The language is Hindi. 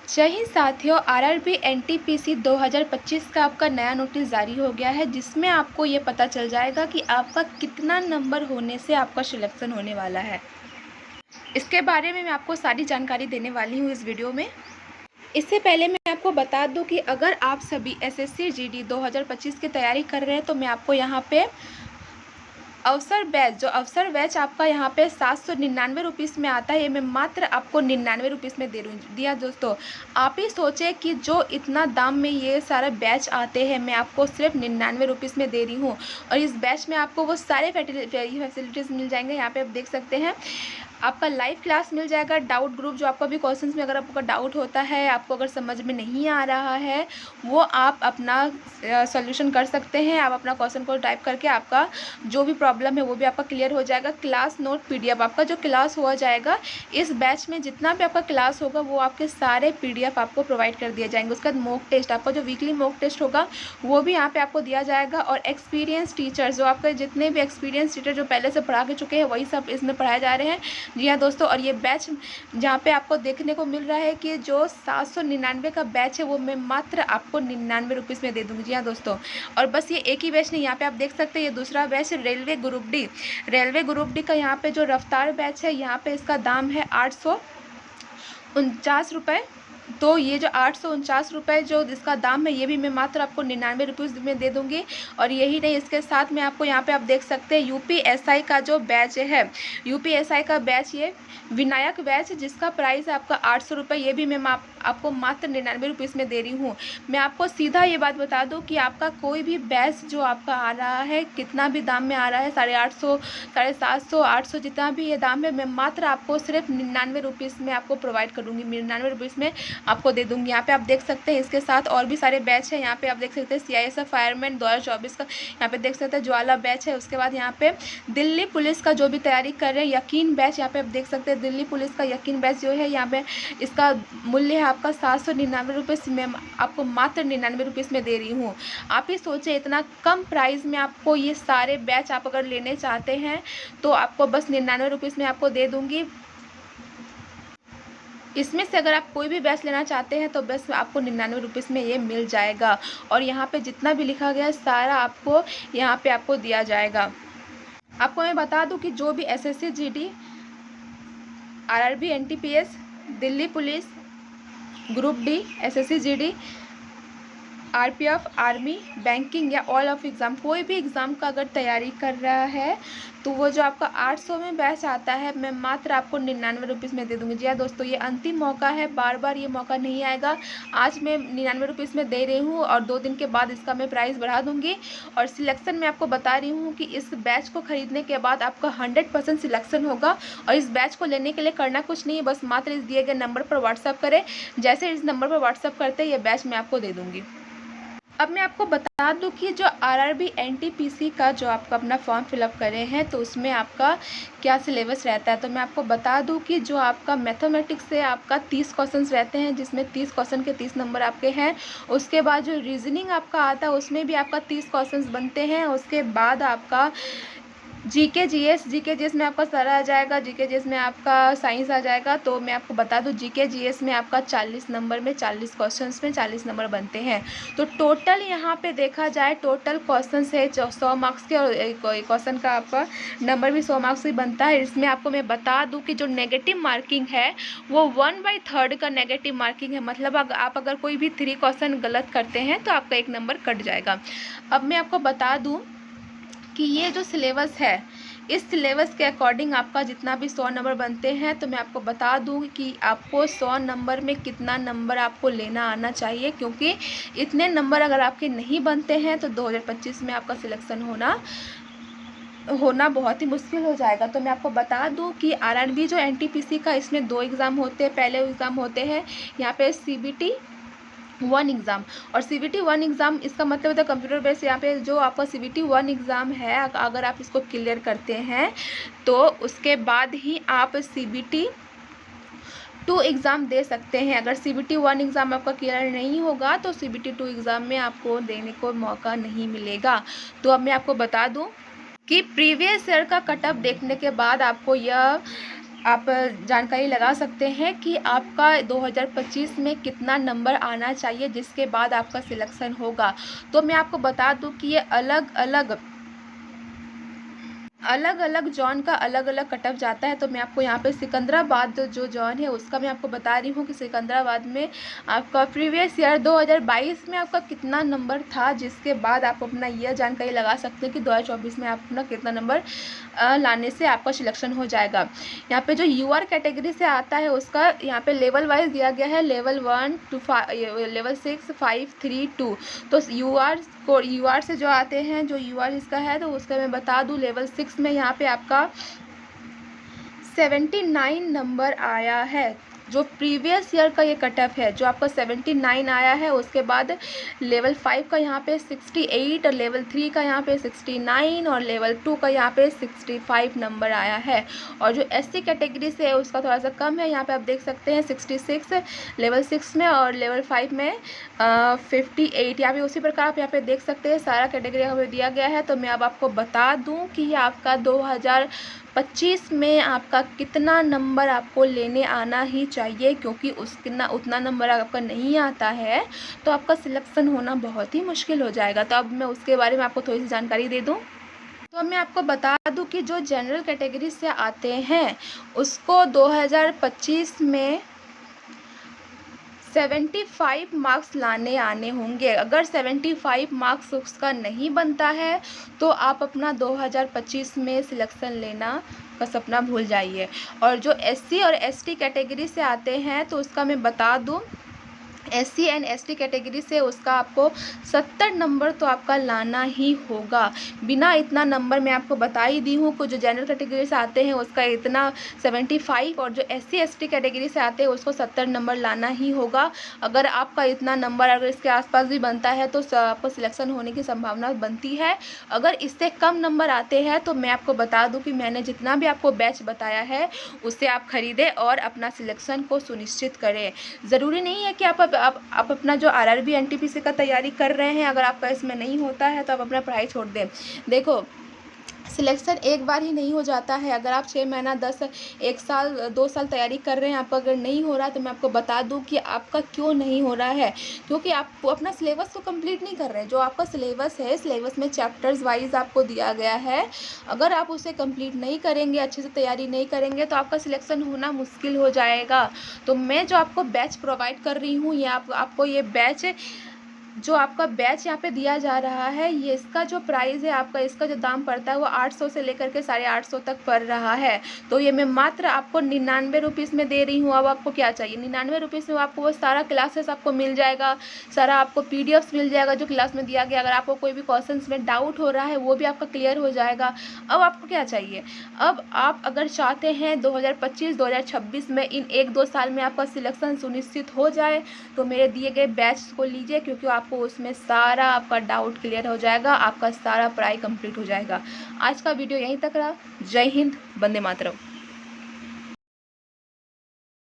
जय हिंद साथियों, आरआरबी एनटीपीसी 2025 का आपका नया नोटिस जारी हो गया है, जिसमें आपको ये पता चल जाएगा कि आपका कितना नंबर होने से आपका सिलेक्शन होने वाला है। इसके बारे में मैं आपको सारी जानकारी देने वाली हूँ इस वीडियो में। इससे पहले मैं आपको बता दूं कि अगर आप सभी एसएससी जीडी 2025 की तैयारी कर रहे हैं तो मैं आपको यहाँ पे अवसर बैच आपका यहाँ पे 799 रुपीज़ में आता है। ये मैं मात्र आपको 99 रुपीज़ में दे दिया। दोस्तों, आप ही सोचें कि जो इतना दाम में ये सारे बैच आते हैं, मैं आपको सिर्फ 99 रुपीज़ में दे रही हूँ। और इस बैच में आपको वो सारे फैसिलिटीज़ मिल जाएंगे। यहाँ पे आप देख सकते हैं, आपका लाइव क्लास मिल जाएगा, डाउट ग्रुप जो आपका भी क्वेश्चंस में अगर आपका डाउट होता है, आपको अगर समझ में नहीं आ रहा है, वो आप अपना सॉल्यूशन कर सकते हैं। आप अपना क्वेश्चन को टाइप करके आपका जो भी प्रॉब्लम है वो भी आपका क्लियर हो जाएगा। क्लास नोट पीडीएफ आपका जो क्लास हो जाएगा, इस बैच में जितना भी आपका क्लास होगा वो आपके सारे पीडीएफ आपको प्रोवाइड कर दिए जाएंगे। उसके बाद मॉक टेस्ट, आपका जो वीकली मॉक टेस्ट होगा वो भी यहाँ पे आपको दिया जाएगा। और एक्सपीरियंस टीचर्स, जो आपके जितने भी एक्सपीरियंस टीचर जो पहले से पढ़ा के चुके हैं, वही सब इसमें पढ़ाए जा रहे हैं। जी हाँ दोस्तों, और ये बैच जहाँ पे आपको देखने को मिल रहा है कि जो 799 का बैच है वो मैं मात्र आपको 99 रुपीज़ में दे दूँगी। जी हाँ दोस्तों, और बस ये एक ही बैच नहीं, यहाँ पे आप देख सकते हैं ये दूसरा बैच रेलवे ग्रुप डी का यहाँ पे जो रफ्तार बैच है, यहाँ पे इसका दाम है 849 रुपये। तो ये जो 849 रुपये जो इसका दाम है, ये भी मैं मात्र आपको 99 रुपीज़ में दे दूँगी। और यही नहीं, इसके साथ में आपको यहाँ पे आप देख सकते हैं यूपीएसआई का जो बैच है, यूपीएसआई का बैच, ये विनायक बैच, जिसका प्राइस है आपका 800 रुपये, ये भी मैं आपको मात्र 99 रुपीज़ में दे रही हूँ। मैं आपको सीधा ये बात बता दूँ कि आपका कोई भी बैच जो आपका आ रहा है, कितना भी दाम में आ रहा है, 850, 750, 800, जितना भी ये दाम है, मैं मात्र आपको सिर्फ 99 रुपीज़ में आपको प्रोवाइड करूँगी, 99 रुपीज़ में आपको दे दूँगी। यहाँ पे आप देख सकते हैं, इसके साथ और भी सारे बैच हैं। यहाँ पे आप देख सकते हैं सीआईएसएफ फायरमैन 2024 का, यहाँ पे देख सकते हैं ज्वाला बैच है। उसके बाद यहाँ पे दिल्ली पुलिस का जो भी तैयारी कर रहे हैं, यकीन बैच, यहाँ पे आप देख सकते हैं दिल्ली पुलिस का यकीन बैच जो है, यहाँ पे इसका मूल्य है आपका 799 रुपये, मैं आपको मात्र 99 रुपीज़ में दे रही हूँ। आप ही सोचें, इतना कम प्राइस में आपको ये सारे बैच आप अगर लेने चाहते हैं तो आपको बस 99 रुपीज़ में आपको दे दूँगी। इसमें से अगर आप कोई भी बैच लेना चाहते हैं तो बस आपको 99 रुपीज़ में ये मिल जाएगा। और यहाँ पे जितना भी लिखा गया है सारा आपको यहाँ पे आपको दिया जाएगा। आपको मैं बता दूं कि जो भी SSC GD, RRB NTPS, Delhi police, group D, SSC GD, RPF, army, banking या ऑल ऑफ एग्ज़ाम, कोई भी एग्ज़ाम का अगर तैयारी कर रहा है तो वो जो आपका 800 में बैच आता है, मैं मात्र आपको 99 रुपीज़ में दे दूँगी। जी हाँ दोस्तों, ये अंतिम मौका है, बार बार ये मौका नहीं आएगा। आज मैं 99 रुपीज़ में दे रही हूँ और 2 दिन के बाद इसका मैं प्राइस बढ़ा दूँगी। और सिलेक्शन मैं आपको बता रही हूँ कि इस बैच को ख़रीदने के बाद आपका 100% सिलेक्शन होगा। और इस बैच को लेने के लिए करना कुछ नहीं है, बस मात्र इस दिए गए नंबर पर व्हाट्सअप करें। जैसे इस नंबर पर व्हाट्सअप करते ये बैच मैं आपको दे दूँगी। अब मैं आपको बता दूं कि जो आरआरबी एनटीपीसी का जो आपका अपना फॉर्म फिलअप करे हैं तो उसमें आपका क्या सिलेबस रहता है। तो मैं आपको बता दूं कि जो आपका मैथमेटिक्स से आपका 30 क्वेश्चंस रहते हैं, जिसमें 30 क्वेश्चन के 30 नंबर आपके हैं। उसके बाद जो रीजनिंग आपका आता है उसमें भी आपका 30 क्वेश्चंस बनते हैं। उसके बाद आपका जीके जीएस में आपका सारा आ जाएगा, जीके जीएस में आपका साइंस आ जाएगा। तो मैं आपको बता दूं, जीके जीएस में आपका 40 नंबर में 40 क्वेश्चंस में 40 नंबर बनते हैं। तो टोटल यहाँ पे देखा जाए, टोटल क्वेश्चंस है 100 मार्क्स के, और क्वेश्चन का आपका नंबर भी 100 मार्क्स ही बनता है। इसमें आपको मैं बता दूँ कि जो नेगेटिव मार्किंग है वो 1/3 का नेगेटिव मार्किंग है। मतलब आप अगर कोई भी 3 क्वेश्चन गलत करते हैं तो आपका 1 नंबर कट जाएगा। अब मैं आपको बता दूँ कि ये जो सिलेबस है, इस सिलेबस के अकॉर्डिंग आपका जितना भी 100 नंबर बनते हैं, तो मैं आपको बता दूं कि आपको 100 नंबर में कितना नंबर आपको लेना आना चाहिए, क्योंकि इतने नंबर अगर आपके नहीं बनते हैं तो 2025 में आपका सिलेक्शन होना बहुत ही मुश्किल हो जाएगा। तो मैं आपको बता दूं कि आरआरबी जो एनटीपीसी का, इसमें 2 एग्ज़ाम होते हैं। पहले एग्ज़ाम होते हैं यहाँ पे सीबीटी 1 एग्ज़ाम, और सीबीटी 1 एग्ज़ाम इसका मतलब होता है कंप्यूटर बेस। यहाँ पे जो आपका सीबीटी 1 एग्ज़ाम है, अगर आप इसको क्लियर करते हैं तो उसके बाद ही आप सीबीटी 2 एग्ज़ाम दे सकते हैं। अगर सीबीटी 1 एग्ज़ाम आपका क्लियर नहीं होगा तो सीबीटी 2 एग्ज़ाम में आपको देने को मौका नहीं मिलेगा। तो अब मैं आपको बता दूँ कि प्रीवियस ईयर का कट ऑफ देखने के बाद आपको यह आप जानकारी लगा सकते हैं कि आपका 2025 में कितना नंबर आना चाहिए, जिसके बाद आपका सिलेक्शन होगा। तो मैं आपको बता दूं कि ये अलग अलग जॉन का अलग अलग कट ऑफ जाता है। तो मैं आपको यहाँ पे सिकंदराबाद जो जॉन है उसका मैं आपको बता रही हूँ कि सिकंदराबाद में आपका प्रीवियस ईयर 2022 में आपका कितना नंबर था, जिसके बाद आप अपना यह जानकारी लगा सकते हैं कि 2024 में आप अपना कितना नंबर लाने से आपका सिलेक्शन हो जाएगा। यहाँ पे जो यूआर कैटेगरी से आता है उसका यहाँ पे लेवल वाइज दिया गया है, लेवल 1 to 5, लेवल 6, 5, 3, 2। तो यूआर से जो आते हैं, जो यूआर इसका है तो उसका मैं बता दूं, लेवल 6 में यहाँ पे आपका 79 नंबर आया है। जो प्रीवियस ईयर का ये कट ऑफ है, जो आपका 79 आया है। उसके बाद लेवल 5 का यहाँ पे 68 और लेवल 3 का यहाँ पे 69 और लेवल 2 का यहाँ पे 65 नंबर आया है। और जो एससी कैटेगरी से है उसका थोड़ा सा कम है, यहाँ पे आप देख सकते हैं 66 लेवल 6 में और लेवल 5 में 58। यहाँ पे उसी प्रकार आप यहाँ पे देख सकते हैं सारा कैटेगरी यहाँ पे दिया गया है। तो मैं अब आपको बता दूँ कि आपका 2025 में आपका कितना नंबर आपको लेने आना ही चाहिए, क्योंकि उतना नंबर आपका नहीं आता है तो आपका सिलेक्शन होना बहुत ही मुश्किल हो जाएगा। तो अब मैं उसके बारे में आपको थोड़ी सी जानकारी दे दूं। तो मैं आपको बता दूं कि जो जनरल कैटेगरी से आते हैं उसको 2025 में 75 मार्क्स लाने आने होंगे। अगर 75 मार्क्स उसका नहीं बनता है तो आप अपना 2025 में सिलेक्शन लेना का सपना भूल जाइए। और जो एससी और एसटी कैटेगरी से आते हैं तो उसका मैं बता दूं, एससी एंड एसटी कैटेगरी से उसका आपको 70 नंबर तो आपका लाना ही होगा। बिना इतना नंबर मैं आपको बता ही दी हूँ कि जो जनरल कैटेगरी से आते हैं उसका इतना 75 और जो एससी एसटी कैटेगरी से आते हैं उसको 70 नंबर लाना ही होगा। अगर आपका इतना नंबर अगर इसके आसपास भी बनता है तो आपको सिलेक्शन होने की संभावना बनती है। अगर इससे कम नंबर आते हैं तो मैं आपको बता दूँ कि मैंने जितना भी आपको बैच बताया है उससे आप खरीदें और अपना सिलेक्शन को सुनिश्चित करें। ज़रूरी नहीं है कि आप अपना जो आरआरबी एनटीपीसी का तैयारी कर रहे हैं, अगर आपका इसमें नहीं होता है तो आप अपना पढ़ाई छोड़ दें। देखो, सिलेक्शन एक बार ही नहीं हो जाता है। अगर आप 6 महीना 1 साल 2 साल तैयारी कर रहे हैं, आपका अगर नहीं हो रहा है तो मैं आपको बता दूं कि आपका क्यों नहीं हो रहा है, क्योंकि आप अपना सिलेबस को कंप्लीट नहीं कर रहे हैं। जो आपका सिलेबस है, सिलेबस में चैप्टर्स वाइज आपको दिया गया है, अगर आप उसे कंप्लीट नहीं करेंगे, अच्छे से तैयारी नहीं करेंगे तो आपका सिलेक्शन होना मुश्किल हो जाएगा। तो मैं जो आपको बैच प्रोवाइड कर रही हूँ, ये आपको ये बैच जो आपका बैच यहाँ पे दिया जा रहा है, ये इसका जो प्राइस है, आपका इसका जो दाम पड़ता है वो 800 से लेकर के 850 तक पड़ रहा है। तो ये मैं मात्र आपको 99 रुपीज़ में दे रही हूँ। अब आपको क्या चाहिए, 99 रुपीज़ में आपको वो सारा क्लासेस आपको मिल जाएगा, सारा आपको पीडीएफ्स मिल जाएगा जो क्लास में दिया गया। अगर आपको कोई भी क्वेश्चन में डाउट हो रहा है वो भी आपका क्लियर हो जाएगा। अब आपको क्या चाहिए, अब आप अगर चाहते हैं 2025-2026 में इन 1-2 साल में आपका सिलेक्शन सुनिश्चित हो जाए तो मेरे दिए गए बैच को लीजिए, क्योंकि आपको उसमें सारा आपका डाउट क्लियर हो जाएगा, आपका सारा पढ़ाई कंप्लीट हो जाएगा। आज का वीडियो यहीं तक रहा। जय हिंद, वंदे मातरम।